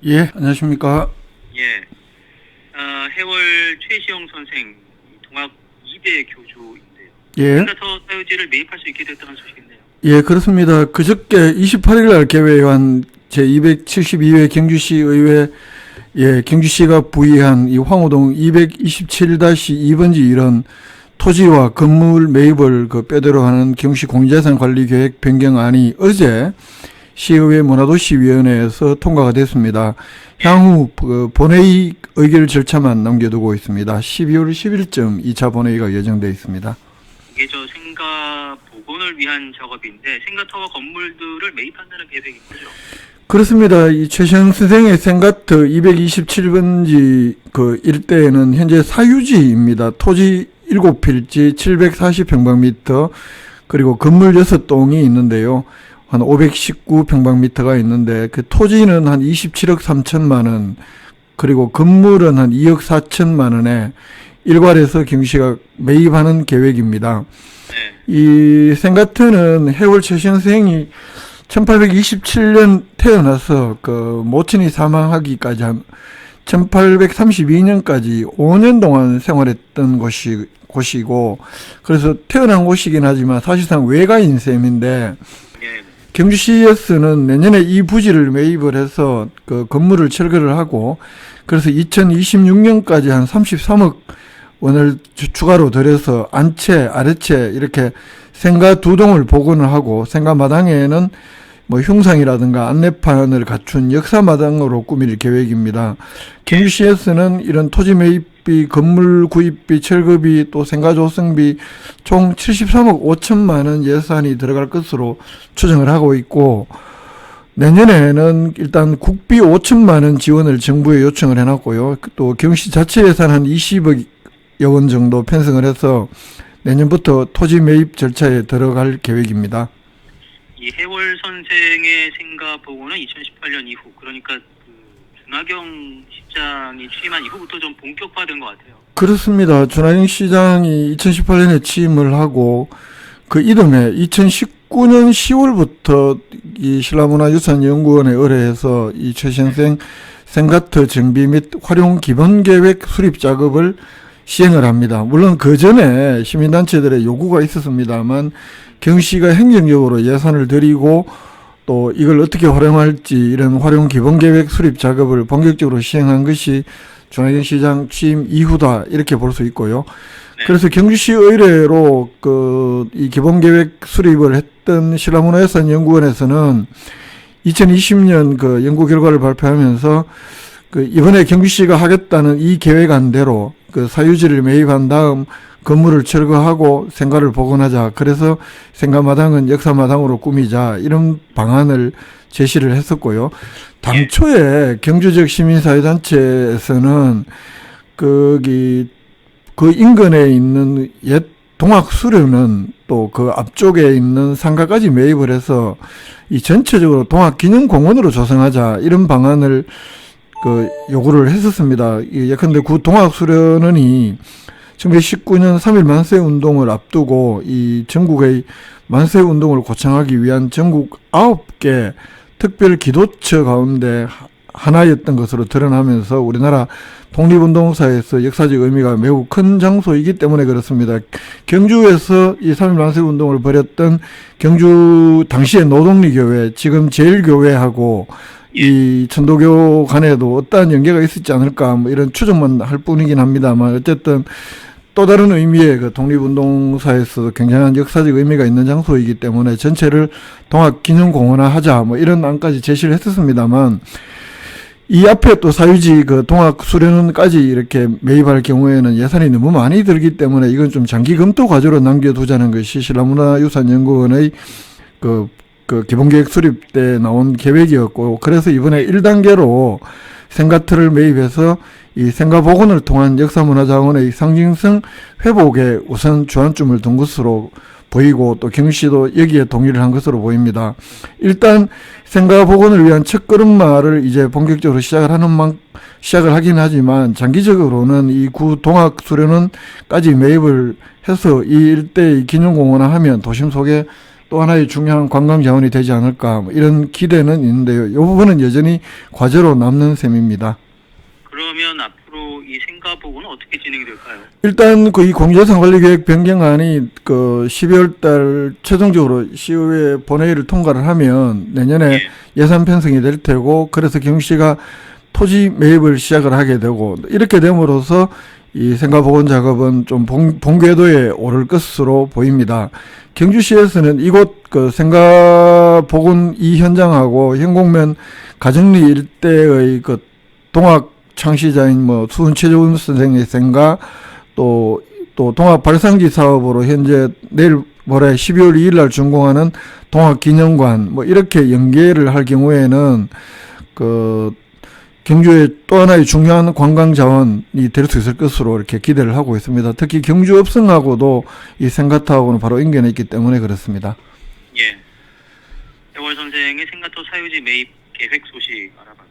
예, 안녕하십니까. 예, 해월 최시영 선생 동학 2대 교주인데요. 예, 센터터 사유지를 매입할 수 있게 됐다는 소식인데요. 예, 그렇습니다. 그저께 28일 날 개회한 제272회 경주시 의회, 경주시가 부의한 이 황호동 227-2번지 이런 토지와 건물 매입을 빼도록 하는 경주시 공유재산 관리 계획 변경안이 어제 시의회 문화도시위원회에서 통과가 됐습니다. 향후 본회의 의결 절차만 남겨두고 있습니다. 12월 10일쯤 2차 본회의가 예정되어 있습니다. 이게 생가 복원을 위한 작업인데 생가터와 건물들을 매입한다는 계획인 거죠? 그렇습니다. 이 최시영 선생의 생가터 227번지 일대에는 현재 사유지입니다. 토지 7필지 740평방미터 그리고 건물 6동이 있는데요. 한 519평방미터가 있는데 그 토지는 한 27억 3천만 원 그리고 건물은 한 2억 4천만 원에 일괄해서 경주시가 매입하는 계획입니다. 네. 이 생가터는 해월 최시영 선생이 1827년 태어나서 모친이 사망하기까지 한 1832년까지 5년 동안 생활했던 곳이고 그래서 태어난 곳이긴 하지만 사실상 외가인 셈인데 예. 경주시에서는 내년에 이 부지를 매입을 해서 건물을 철거를 하고 그래서 2026년까지 한 33억 원을 추가로 들여서 안채, 아래채 이렇게 생가 2동을 복원을 하고 생가 마당에는 흉상이라든가 안내판을 갖춘 역사마당으로 꾸밀 계획입니다. 경주시에서는 이런 토지 매입비, 건물 구입비, 철거비, 또 생가 조성비 총 73억 5천만 원 예산이 들어갈 것으로 추정을 하고 있고 내년에는 일단 국비 5천만 원 지원을 정부에 요청을 해놨고요. 또 경시 자체 예산 한 20억여 원 정도 편성을 해서 내년부터 토지 매입 절차에 들어갈 계획입니다. 이 해월 선생의 생가 복원은 2018년 이후, 그러니까 준하경 시장이 취임한 이후부터 좀 본격화된 것 같아요. 그렇습니다. 준하경 시장이 2018년에 취임을 하고 그 이듬해 2019년 10월부터 이 신라문화유산연구원에 의뢰해서 이 최신생 생가터 정비 및 활용 기본 계획 수립 작업을 시행을 합니다. 물론 그 전에 시민단체들의 요구가 있었습니다만 경시가 행정적으로 예산을 들이고 또 이걸 어떻게 활용할지 이런 활용 기본 계획 수립 작업을 본격적으로 시행한 것이 준하경 시장 취임 이후다 이렇게 볼 수 있고요. 네. 그래서 경주시 의뢰로 이 기본 계획 수립을 했던 신라문화유산연구원에서는 2020년 연구 결과를 발표하면서 이번에 경주시가 하겠다는 이 계획안대로 사유지를 매입한 다음 건물을 철거하고 생가를 복원하자. 그래서 생가마당은 역사마당으로 꾸미자. 이런 방안을 제시를 했었고요. 당초에 경주 지역 시민사회단체에서는 그 인근에 있는 옛 동학수련은 또 그 앞쪽에 있는 상가까지 매입을 해서 이 전체적으로 동학기념공원으로 조성하자. 이런 방안을 요구를 했었습니다. 예컨대 동학수련원이 1919년 3.1 만세운동을 앞두고 이 전국의 만세운동을 고창하기 위한 전국 9개 특별 기도처 가운데 하나였던 것으로 드러나면서 우리나라 독립운동사에서 역사적 의미가 매우 큰 장소이기 때문에 그렇습니다. 경주에서 이 3.1 만세운동을 벌였던 경주 당시의 노동리교회, 지금 제일교회하고 이 천도교 간에도 어떠한 연계가 있었지 않을까 이런 추정만 할 뿐이긴 합니다만 어쨌든 또 다른 의미의 독립운동사에서 굉장한 역사적 의미가 있는 장소이기 때문에 전체를 동학기념공원화하자 이런 안까지 제시를 했었습니다만 이 앞에 또 사유지 동학수련원까지 이렇게 매입할 경우에는 예산이 너무 많이 들기 때문에 이건 좀 장기 검토 과제로 남겨두자는 것이 신라문화유산연구원의 기본계획 수립 때 나온 계획이었고 그래서 이번에 1단계로 생가터를 매입해서 이 생가 복원을 통한 역사문화자원의 상징성 회복에 우선 주안점을 둔 것으로 보이고 또 경시도 여기에 동의를 한 것으로 보입니다. 일단 생가 복원을 위한 첫걸음마를 이제 본격적으로 시작을 하긴 하지만 장기적으로는 이 구 동학수련원까지 매입을 해서 이 일대의 기념공원화하면 도심 속에 또 하나의 중요한 관광 자원이 되지 않을까 뭐 이런 기대는 있는데요. 이 부분은 여전히 과제로 남는 셈입니다. 그러면 앞으로 이 생가복원은 어떻게 진행이 될까요? 일단 그 이 공유자산관리계획 변경안이 그 12월 달 최종적으로 시의회 본회의를 통과를 하면 내년에 예. 예산 편성이 될 테고, 그래서 경주시가 토지 매입을 시작을 하게 되고, 이렇게 됨으로써 이 생가복원 작업은 좀 본궤도에 오를 것으로 보입니다. 경주시에서는 이곳 그 생가복원 이 현장하고 현곡면 가정리 일대의 그 동학 창시자인 뭐 수훈 최재훈 선생의 생가, 또 동학 발상지 사업으로 현재 내일 모레 12월 2일 날 준공하는 동학 기념관 뭐 이렇게 연계를 할 경우에는 그 경주의 또 하나의 중요한 관광 자원이 될 수 있을 것으로 이렇게 기대를 하고 있습니다. 특히 경주 읍성하고도 이 생가타하고는 바로 연결해 있기 때문에 그렇습니다. 예. 세월 선생의 생가터 사유지 매입 계획 소식 알아봤고요.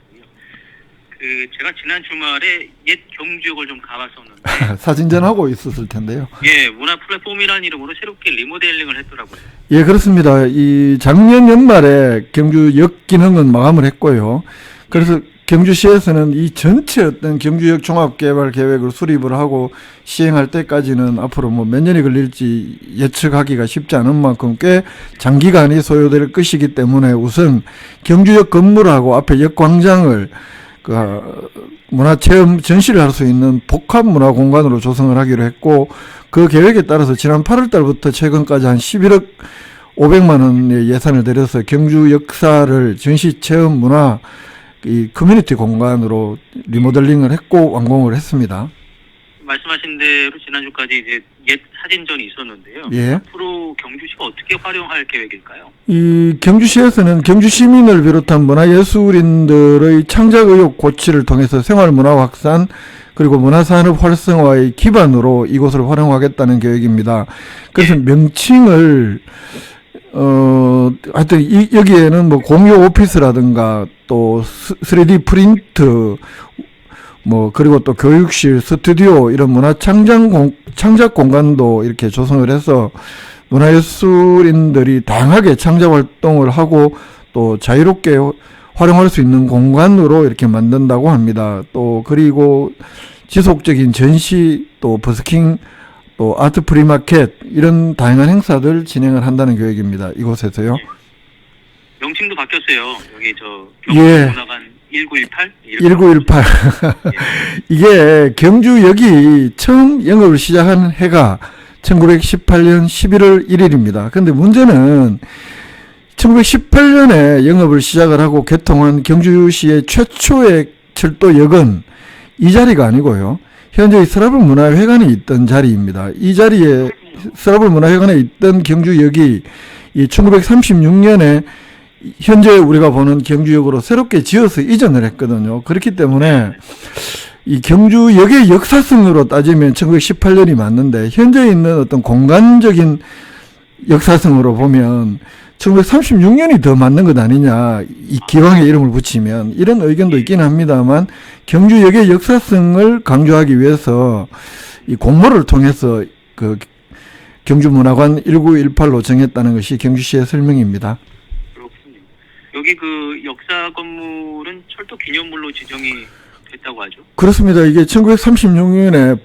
제가 지난 주말에 옛 경주역을 좀 가봤었는데 사진전하고 있었을 텐데요. 예, 문화 플랫폼이라는 이름으로 새롭게 리모델링을 했더라고요. 예, 그렇습니다. 이 작년 연말에 경주역 기능은 마감을 했고요. 그래서 경주시에서는 이 전체 어떤 경주역 종합개발 계획을 수립을 하고 시행할 때까지는 앞으로 뭐 몇 년이 걸릴지 예측하기가 쉽지 않은 만큼 꽤 장기간이 소요될 것이기 때문에 우선 경주역 건물하고 앞에 역광장을 그 문화체험 전시를 할 수 있는 복합 문화 공간으로 조성을 하기로 했고, 그 계획에 따라서 지난 8월 달부터 최근까지 한 11억 500만 원의 예산을 들여서 경주 역사를 전시 체험 문화 이 커뮤니티 공간으로 리모델링을 했고 완공을 했습니다. 말씀하신 대로 지난주까지 이제 옛 사진전이 있었는데요. 예. 앞으로 경주시가 어떻게 활용할 계획일까요? 이 경주시에서는 경주 시민을 비롯한 문화예술인들의 창작 의욕 고취를 통해서 생활문화 확산 그리고 문화산업 활성화의 기반으로 이곳을 활용하겠다는 계획입니다. 그래서 명칭을 하여튼 여기에는 뭐 공유 오피스라든가 또 3D 프린트 뭐 그리고 또 교육실, 스튜디오 이런 문화 창작 공간도 이렇게 조성을 해서 문화예술인들이 다양하게 창작 활동을 하고 또 자유롭게 활용할 수 있는 공간으로 이렇게 만든다고 합니다. 또 그리고 지속적인 전시, 또 버스킹, 또 아트 프리마켓 이런 다양한 행사들 진행을 한다는 계획입니다. 이곳에서요. 명칭도 바뀌었어요. 여기 예. 경주문화관 1918? 1918. 이게 경주역이 처음 영업을 시작한 해가 1918년 11월 1일입니다. 근데 문제는 1918년에 영업을 시작을 하고 개통한 경주시의 최초의 철도역은 이 자리가 아니고요. 현재 서라벌 문화회관에 있던 자리입니다. 이 자리에 서라벌 문화회관에 있던 경주역이 이 1936년에 현재 우리가 보는 경주역으로 새롭게 지어서 이전을 했거든요. 그렇기 때문에 이 경주역의 역사성으로 따지면 1918년이 맞는데 현재 있는 어떤 공간적인 역사성으로 보면 1936년이 더 맞는 것 아니냐, 이 기왕의 이름을 붙이면, 이런 의견도 있긴 합니다만 경주역의 역사성을 강조하기 위해서 이 공모를 통해서 그 경주문화관 1918로 정했다는 것이 경주시의 설명입니다. 그렇군요. 여기 그 역사 건물은 철도 기념물로 지정이 됐다고 하죠? 그렇습니다. 이게 1936년에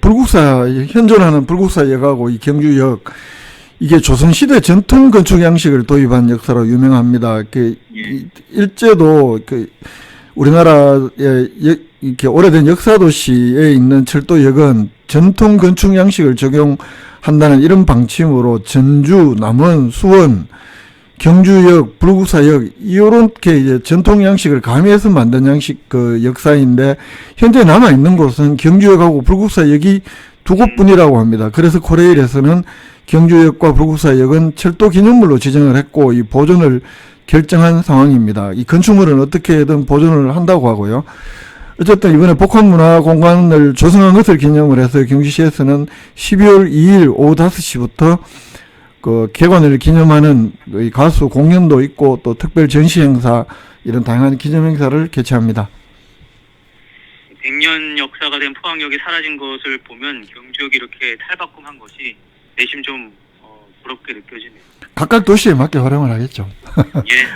현존하는 불국사역하고 이 경주역, 이게 조선시대 전통 건축 양식을 도입한 역사로 유명합니다. 일제도 우리나라의 이렇게 오래된 역사 도시에 있는 철도역은 전통 건축 양식을 적용한다는 이런 방침으로 전주, 남원, 수원, 경주역, 불국사역 이렇게 이제 전통 양식을 가미해서 만든 양식 그 역사인데 현재 남아 있는 곳은 경주역하고 불국사역이 두 곳뿐이라고 합니다. 그래서 코레일에서는 경주역과 불국사역은 철도 기념물로 지정을 했고 이 보존을 결정한 상황입니다. 이 건축물은 어떻게든 보존을 한다고 하고요. 어쨌든 이번에 복합문화공간을 조성한 것을 기념을 해서 경주시에서는 12월 2일 오후 5시부터 그 개관을 기념하는 가수 공연도 있고 또 특별 전시 행사 이런 다양한 기념 행사를 개최합니다. 100년 역사가 된 포항역이 사라진 것을 보면 경주역이 이렇게 탈바꿈한 것이 내심 좀 부럽게 느껴지네요. 각각 도시에 맞게 활용을 하겠죠. 예,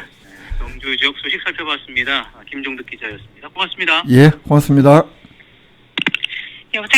경주 지역 소식 살펴봤습니다. 김종득 기자였습니다. 고맙습니다. 예, 고맙습니다.